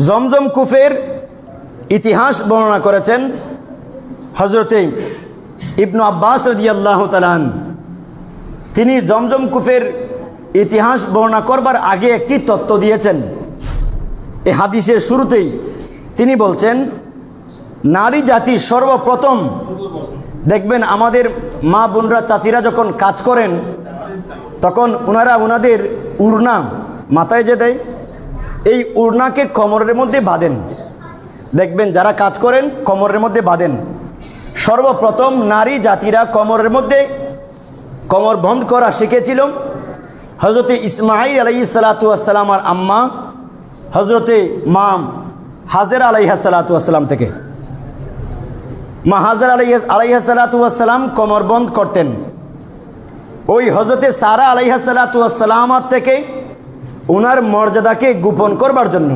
জমজম কূপের ইতিহাস বর্ণনা করেছেন হযরতে ইবনু আব্বাস রাদিয়াল্লাহু তাআলা আনহু। তিনি জমজম কূপের ইতিহাস বর্ণনা করবার আগে একটি তত্ত্ব দিয়েছেন। এই হাদিসের শুরুতেই তিনি বলছেন, নারী জাতি সর্বপ্রথম দেখবেন আমাদের মা বোনরা চাচিরা যখন কাজ করেন তখন ওনারা ওনাদের উড়না মাথায় যে দেয়, এই উড়নাকে কোমরের মধ্যে বাঁধেন। দেখবেন যারা কাজ করেন কোমরের মধ্যে বাঁধেন। সর্বপ্রথম নারী জাতিরা কোমরের মধ্যে কোমর বন্ধ করা শিখেছিল হযরতে ইসমাঈল আলাইহিস সালাতু ওয়াস সালাম আর আম্মা হযরতে মা হাজেরা আলাইহিস সালাতু ওয়াস সালাম থেকে। মা হাজেরা আলাইহিস সালাতু ওয়াস সালাম কোমর বন্ধ করতেন। ওই হযরতে সারা আলাইহিস সালাতু ওয়াস সালাম থেকে ওনার মর্যাদাকে গোপন করবার জন্য